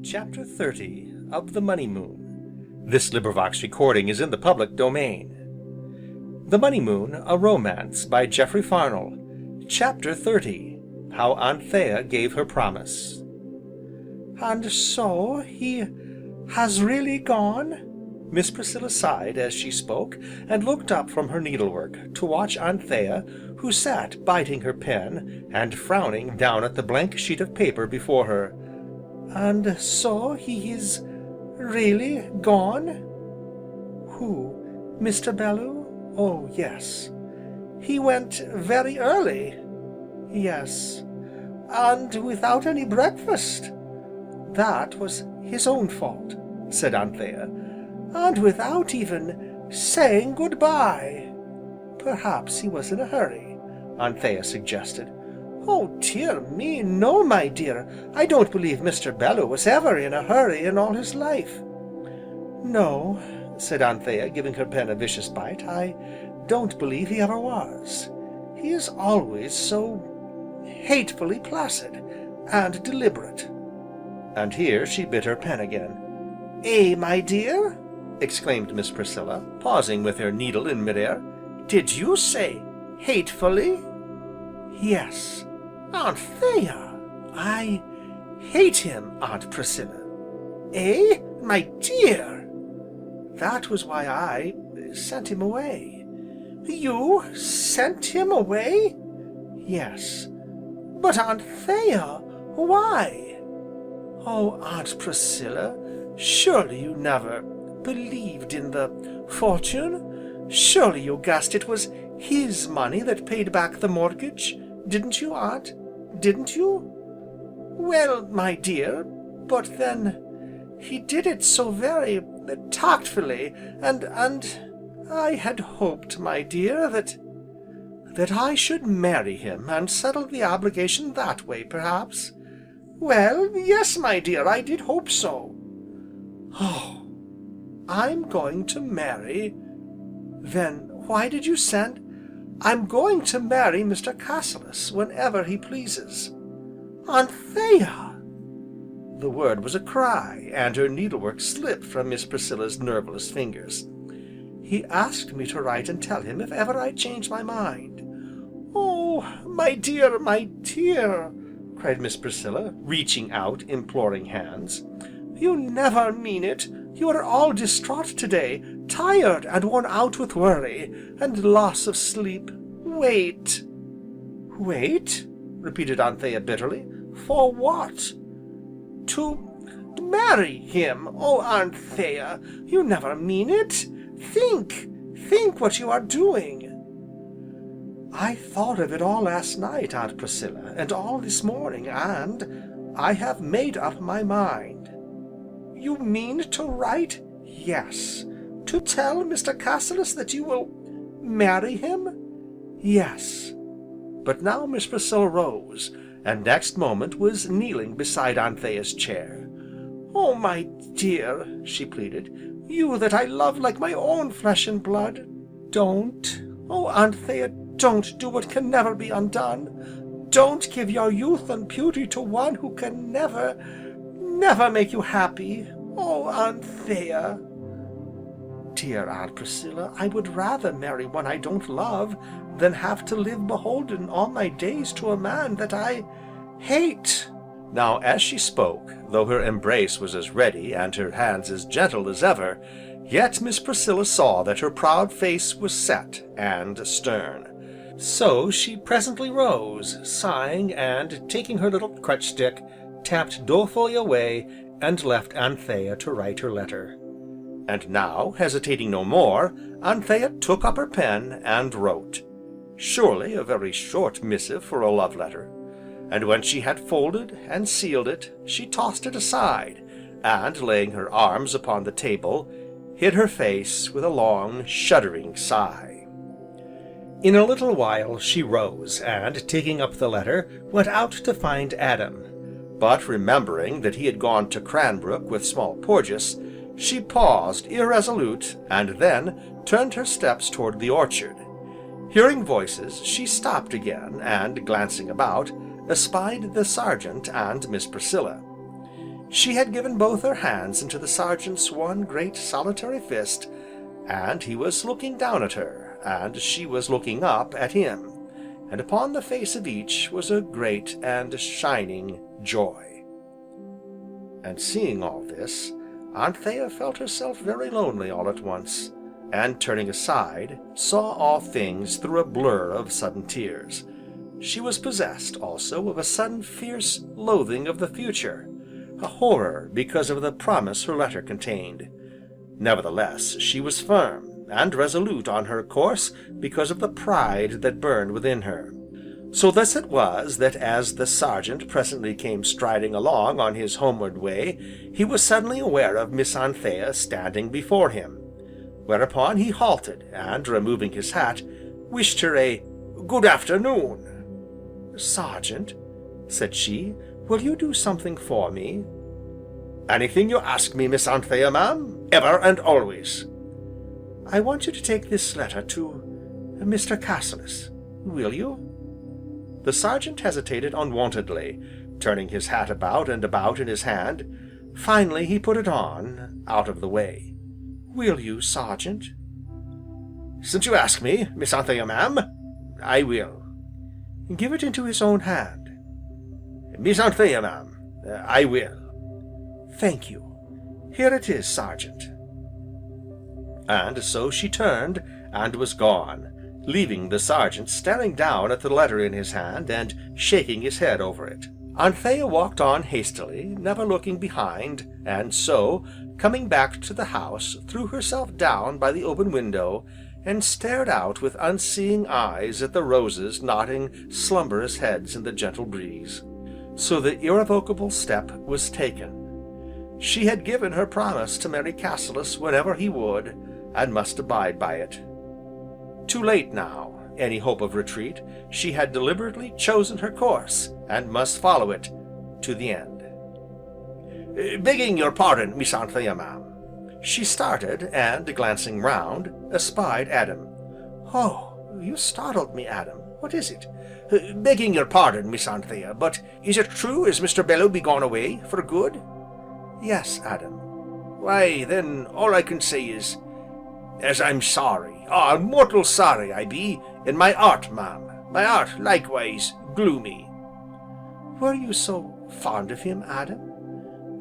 Chapter 30 of the Money Moon. This recording is in the public domain. The Money Moon, a Romance by Jeffery Farnol. Chapter 30 How Anthea Gave Her Promise. "And so, he has really gone?" Miss Priscilla sighed as she spoke, and looked up from her needlework, to watch Anthea, who sat biting her pen, and frowning down at the blank sheet of paper before her. "And so he is really gone?" "Who? "Mr. Bellow?" Oh, yes." "He went very early?" "Yes." "And without any breakfast?" "That was his own fault," said Anthea. "And without even saying good-bye?" "Perhaps he was in a hurry," Anthea suggested. "Oh dear me, no, my dear, I don't believe Mr. Bellow was ever in a hurry in all his life." "No," said Anthea, giving her pen a vicious bite, "I don't believe he ever was. He is always so hatefully placid, and deliberate." And here she bit her pen again. "Eh, my dear?" exclaimed Miss Priscilla, pausing with her needle in mid-air. "Did you say hatefully?" "Yes." "Anthea!" "I hate him, Aunt Priscilla." "Eh, my dear?" "That was why I sent him away." "You sent him away?" "Yes." "But Anthea, why?" "Oh, Aunt Priscilla, surely you never believed in the fortune? Surely you guessed it was his money that paid back the mortgage, didn't you, Aunt? Didn't you?" "Well, my dear, but then he did it so very tactfully, and I had hoped, my dear, that I should marry him, and settle the obligation that way, perhaps." "Well, yes, my dear, I did hope so." "Oh, I'm going to marry Then why did you send—" "I'm going to marry Mr. Cassilis whenever he pleases." "Anthea!" The word was a cry, and her needlework slipped from Miss Priscilla's nerveless fingers. "He asked me to write and tell him if ever I changed my mind." "Oh, my dear, my dear!" cried Miss Priscilla, reaching out imploring hands. "You never mean it! You are all distraught to day, tired and worn out with worry, and loss of sleep. Wait!" "Wait?" repeated Anthea bitterly. "For what?" "To marry him. Oh, Anthea, you never mean it! Think what you are doing." "I thought of it all last night, Aunt Priscilla, and all this morning, and I have made up my mind." "You mean to write?" "Yes." "To tell Mr. Cassilis that you will marry him?" "Yes." But now Miss Priscilla rose, and next moment was kneeling beside Anthea's chair. "Oh, my dear," she pleaded, "you that I love like my own flesh and blood, don't, oh Anthea, don't do what can never be undone. Don't give your youth and beauty to one who can never make you happy. Oh, Anthea!" "Dear Aunt Priscilla, I would rather marry one I don't love, than have to live beholden all my days to a man that I hate." Now, as she spoke, though her embrace was as ready, and her hands as gentle as ever, yet Miss Priscilla saw that her proud face was set, and stern. So she presently rose, sighing, and taking her little crutch stick, tapped dolefully away, and left Anthea to write her letter. And now, hesitating no more, Anthea took up her pen, and wrote. Surely a very short missive for a love letter. And when she had folded, and sealed it, she tossed it aside, and laying her arms upon the table, hid her face with a long, shuddering sigh. In a little while she rose, and taking up the letter, went out to find Adam. But remembering that he had gone to Cranbrook with Small Porges, she paused irresolute, and then turned her steps toward the orchard. Hearing voices, she stopped again, and glancing about, espied the Sergeant and Miss Priscilla. She had given both her hands into the Sergeant's one great solitary fist, and he was looking down at her, and she was looking up at him, and upon the face of each was a great and shining joy. And seeing all this, Anthea felt herself very lonely all at once, and turning aside, saw all things through a blur of sudden tears. She was possessed, also, of a sudden fierce loathing of the future, a horror because of the promise her letter contained. Nevertheless, she was firm, and resolute on her course because of the pride that burned within her. So thus it was that as the Sergeant presently came striding along on his homeward way, he was suddenly aware of Miss Anthea standing before him, whereupon he halted, and, removing his hat, wished her a "good afternoon." "Sergeant," said she, "will you do something for me?" "Anything you ask me, Miss Anthea, ma'am, ever and always." "I want you to take this letter to Mr. Cassilis. Will you?" The Sergeant hesitated unwontedly, turning his hat about and about in his hand. Finally he put it on, out of the way. "Will you, Sergeant?" "Since you ask me, Miss Anthea, ma'am, I will." "Give it into his own hand." "Miss Anthea, ma'am, I will." "Thank you. Here it is, Sergeant." And so she turned, and was gone, leaving the Sergeant staring down at the letter in his hand, and shaking his head over it. Anthea walked on hastily, never looking behind, and so, coming back to the house, threw herself down by the open window, and stared out with unseeing eyes at the roses nodding slumberous heads in the gentle breeze. So the irrevocable step was taken. She had given her promise to marry Cassilis whenever he would, and must abide by it. Too late now, any hope of retreat, she had deliberately chosen her course, and must follow it to the end. "Begging your pardon, Miss Anthea, ma'am." She started, and, glancing round, espied Adam. "Oh, you startled me, Adam. What is it?" "Begging your pardon, Miss Anthea, but is it true as Mr. Bellow be gone away, for good?" "Yes, Adam." "Why, then, all I can say is, as I'm sorry, mortal sorry I be, in my heart, ma'am, my heart likewise gloomy." "Were you so fond of him, Adam?"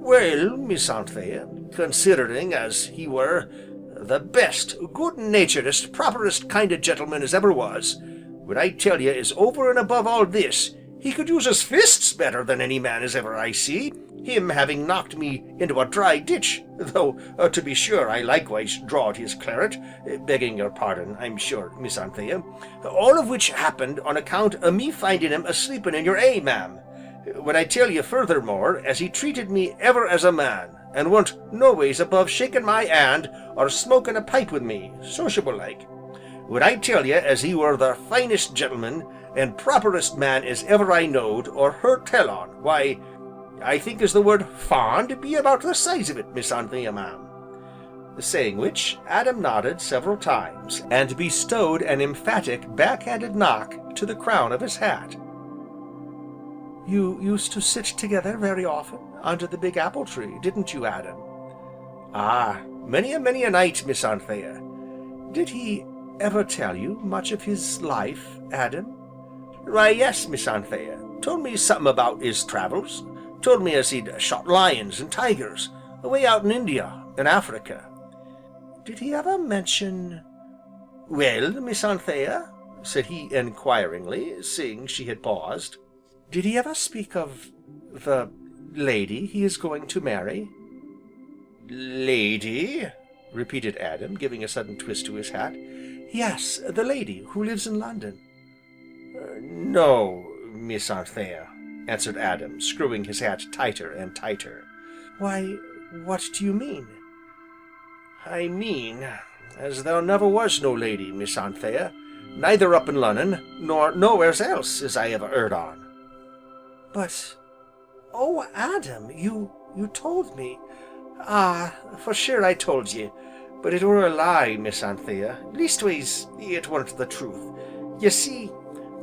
"Well, Miss Anthea, considering as he were the best, good-naturedest, properest kind of gentleman as ever was, when I tell ye as over and above all this, he could use his fists better than any man as ever I see, him having knocked me into a dry ditch, though, to be sure, I likewise drawed his claret, begging your pardon, I'm sure, Miss Anthea, all of which happened on account o' me finding him a-sleeping in your hay, ma'am, when I tell you furthermore, as he treated me ever as a man, and weren't noways above shaking my hand, or smoking a pipe with me, sociable like, when I tell you as he were the finest gentleman, and properest man as ever I knowed, or heard tell on, why, I think as the word fond be about the size of it, Miss Anthea, ma'am." Saying which, Adam nodded several times, and bestowed an emphatic backhanded knock to the crown of his hat. "You used to sit together very often, under the big apple tree, didn't you, Adam?" "Ah, many a night, Miss Anthea." "Did he ever tell you much of his life, Adam?" "Why, yes, Miss Anthea, told me somethin' about 'is travels. Told me as he'd shot lions and tigers, away out in India, and Africa." "Did he ever mention—" "Well, Miss Anthea?" said he enquiringly, seeing she had paused. "Did he ever speak of the lady he is going to marry?" "Lady?" repeated Adam, giving a sudden twist to his hat. "Yes, the lady who lives in London." "No, Miss Anthea," answered Adam, screwing his hat tighter and tighter. "Why, what do you mean?" "I mean as there never was no lady, Miss Anthea, neither up in Lunnon, nor nowheres else as I ever heard on." "But, oh Adam, you told me." "Ah, for sure I told ye, but it were a lie, Miss Anthea, leastways, it weren't the truth. Ye see,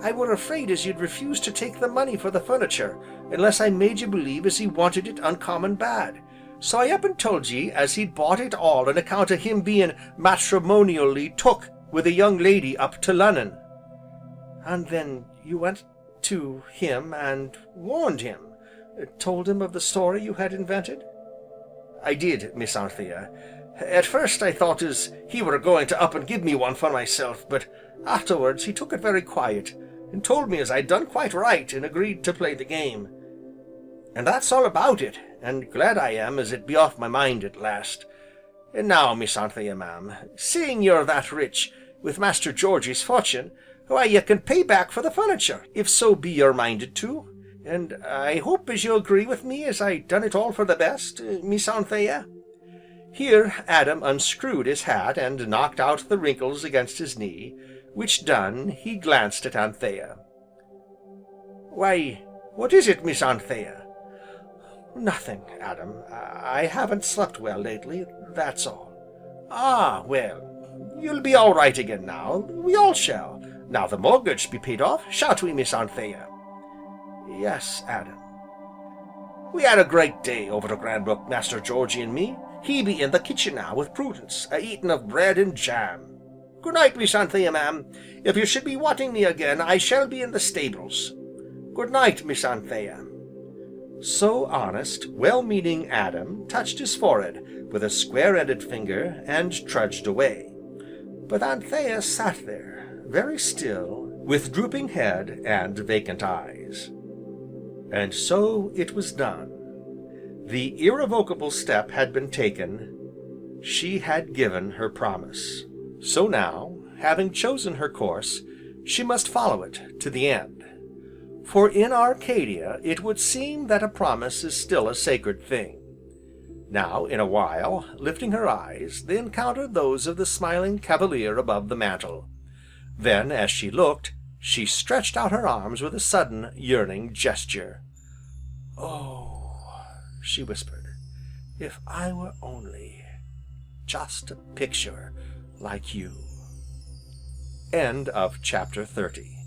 I were afraid as you'd refuse to take the money for the furniture, unless I made you believe as he wanted it uncommon bad. So I up and told ye as he'd bought it all on account of him being matrimonially took with a young lady up to Lunnon." "And then you went to him, and warned him, told him of the story you had invented?" "I did, Miss Anthea. At first I thought as he were going to up and give me one for myself, but afterwards he took it very quiet, and told me as I'd done quite right, and agreed to play the game. And that's all about it, and glad I am as it be off my mind at last. And now, Miss Anthea, ma'am, seeing you're that rich, with Master George's fortune, why you can pay back for the furniture, if so be you're minded to, and I hope as you agree with me as I done it all for the best, Miss Anthea." Here Adam unscrewed his hat, and knocked out the wrinkles against his knee, which done, he glanced at Anthea. "Why, what is it, Miss Anthea?" "Nothing, Adam. I haven't slept well lately, that's all." "Ah, well, you'll be all right again now, we all shall, now the mortgage be paid off, shan't we, Miss Anthea?" "Yes, Adam." "We had a great day over to Cranbrook, Master Georgy and me. He be in the kitchen now with Prudence, a-eating of bread and jam. Good night, Miss Anthea, ma'am. If you should be wanting me again, I shall be in the stables. Good night, Miss Anthea." So honest, well-meaning Adam touched his forehead with a square-ended finger, and trudged away. But Anthea sat there, very still, with drooping head, and vacant eyes. And so it was done. The irrevocable step had been taken, she had given her promise. So now, having chosen her course, she must follow it to the end. For in Arcadia it would seem that a promise is still a sacred thing. Now, in a while, lifting her eyes, they encountered those of the smiling cavalier above the mantel. Then, as she looked, she stretched out her arms with a sudden, yearning gesture. "Oh," she whispered, "if I were only just a picture like you." End of chapter 30.